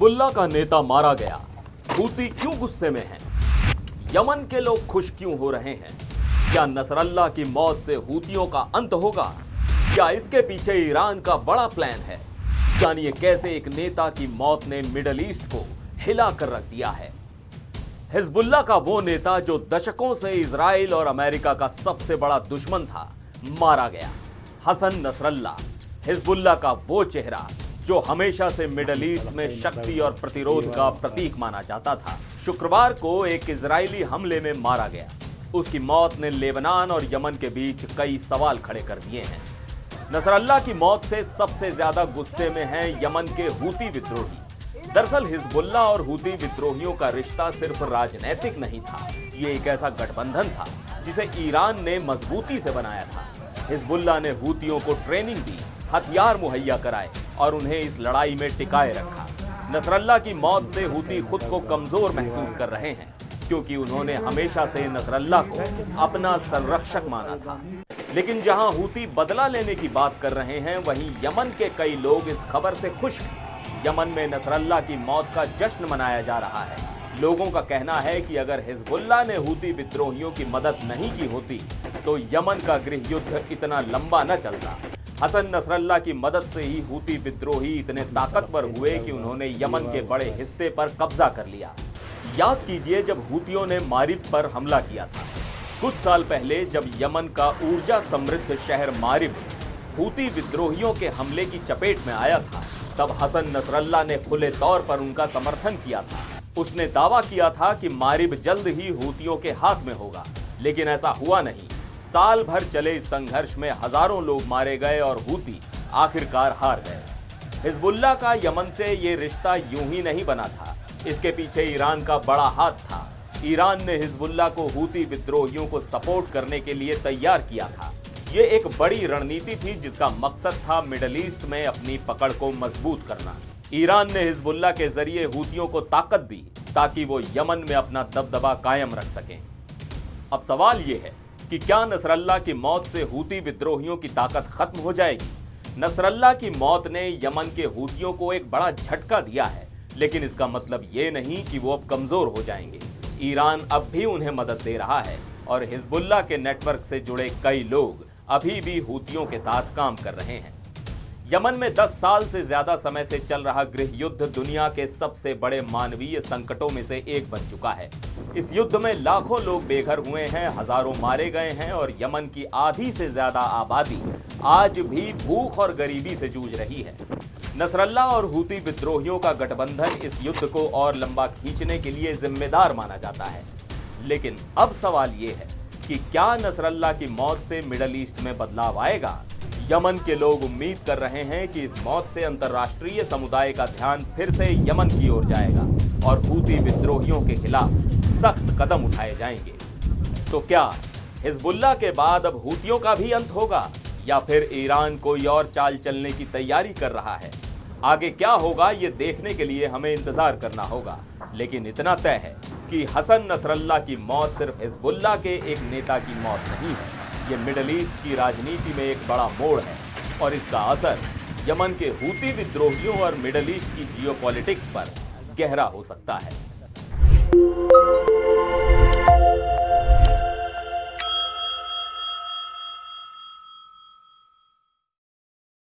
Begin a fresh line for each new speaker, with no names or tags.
Hezbollah का नेता मारा गया। हूती क्यों गुस्से में हैं? यमन के लोग खुश क्यों हो रहे हैं? क्या नसरल्लाह की मौत से हूतियों का अंत होगा? क्या इसके पीछे ईरान का बड़ा प्लान है? जानिए कैसे एक नेता की मौत ने मिडल ईस्ट को हिला कर रख दिया है। हिजबुल्लाह का वो नेता जो दशकों से इजराइल और अमेरिका का सबसे बड़ा दुश्मन था, मारा गया। हसन नसरल्लाह, हिजबुल्लाह का वो चेहरा जो हमेशा से मिडल ईस्ट में शक्ति और प्रतिरोध का प्रतीक माना जाता था, शुक्रवार को एक इजरायली हमले में मारा गया। उसकी मौत ने लेबनान और यमन के बीच कई सवाल खड़े कर दिए हैं। नसरल्लाह की मौत से सबसे ज्यादा गुस्से में हैं यमन के हूती विद्रोही। दरअसल हिजबुल्लाह और हूती विद्रोहियों का रिश्ता सिर्फ राजनीतिक नहीं था, ये एक ऐसा गठबंधन था जिसे ईरान ने मजबूती से बनाया था। हिजबुल्लाह ने हूतियों को ट्रेनिंग दी, हथियार मुहैया कराए और उन्हें इस लड़ाई में टिकाए रखा। नसरल्लाह की मौत से हूती खुद को कमजोर महसूस कर रहे हैं, क्योंकि उन्होंने हमेशा से नसरल्लाह को अपना संरक्षक माना था। लेकिन जहां हूती बदला लेने की बात कर रहे हैं, वहीं यमन के कई लोग इस खबर से खुश हैं। यमन में नसरल्लाह की मौत का जश्न मनाया जा रहा है। लोगों का कहना है कि अगर हिजबुल्लाह ने हूती विद्रोहियों की मदद नहीं की होती तो यमन का गृह युद्ध इतना लंबा न चलता। हसन नसरल्लाह की मदद से ही हूती विद्रोही इतने ताकतवर हुए कि उन्होंने यमन के बड़े हिस्से पर कब्जा कर लिया। याद कीजिए जब हूतियों ने मारिब पर हमला किया था। कुछ साल पहले जब यमन का ऊर्जा समृद्ध शहर मारिब हूती विद्रोहियों के हमले की चपेट में आया था, तब हसन नसरल्लाह ने खुले तौर पर उनका समर्थन किया था। उसने दावा किया था कि मारिब जल्द ही हूतियों के हाथ में होगा, लेकिन ऐसा हुआ नहीं। साल भर चले इस संघर्ष में हजारों लोग मारे गए और हूती आखिरकार हार गए। हिजबुल्लाह का यमन से ये रिश्ता यूं ही नहीं बना था, इसके पीछे ईरान का बड़ा हाथ था। ईरान ने हिजबुल्लाह को हूती विद्रोहियों को सपोर्ट करने के लिए तैयार किया था। ये एक बड़ी रणनीति थी जिसका मकसद था मिडल ईस्ट में अपनी पकड़ को मजबूत करना। ईरान ने हिजबुल्लाह के जरिए हूतियों को ताकत दी ताकि वो यमन में अपना दबदबा कायम रख सकें। अब सवाल ये है कि क्या नसरल्लाह की मौत से हूती विद्रोहियों की ताकत खत्म हो जाएगी? नसरल्लाह की मौत ने यमन के हूतियों को एक बड़ा झटका दिया है, लेकिन इसका मतलब ये नहीं कि वो अब कमजोर हो जाएंगे। ईरान अब भी उन्हें मदद दे रहा है और हिजबुल्लाह के नेटवर्क से जुड़े कई लोग अभी भी हूतियों के साथ काम कर रहे हैं। यमन में 10 साल से ज्यादा समय से चल रहा गृह युद्ध दुनिया के सबसे बड़े मानवीय संकटों में से एक बन चुका है। इस युद्ध में लाखों लोग बेघर हुए हैं, हजारों मारे गए हैं और यमन की आधी से ज्यादा आबादी आज भी भूख और गरीबी से जूझ रही है। नसरल्लाह और हूती विद्रोहियों का गठबंधन इस युद्ध को और लंबा खींचने के लिए जिम्मेदार माना जाता है। लेकिन अब सवाल ये है कि क्या नसरल्लाह की मौत से मिडल ईस्ट में बदलाव आएगा? यमन के लोग उम्मीद कर रहे हैं कि इस मौत से अंतर्राष्ट्रीय समुदाय का ध्यान फिर से यमन की ओर जाएगा और हूती विद्रोहियों के खिलाफ सख्त कदम उठाए जाएंगे। तो क्या हिजबुल्लाह के बाद अब हूतियों का भी अंत होगा या फिर ईरान कोई और चाल चलने की तैयारी कर रहा है? आगे क्या होगा ये देखने के लिए हमें इंतजार करना होगा। लेकिन इतना तय है कि हसन नसरल्लाह की मौत सिर्फ हिजबुल्लाह के एक नेता की मौत नहीं है, ये मिडल ईस्ट की राजनीति में एक बड़ा मोड़ है और इसका असर यमन के हूती विद्रोहियों और मिडल ईस्ट की जियोपॉलिटिक्स पर गहरा हो सकता है।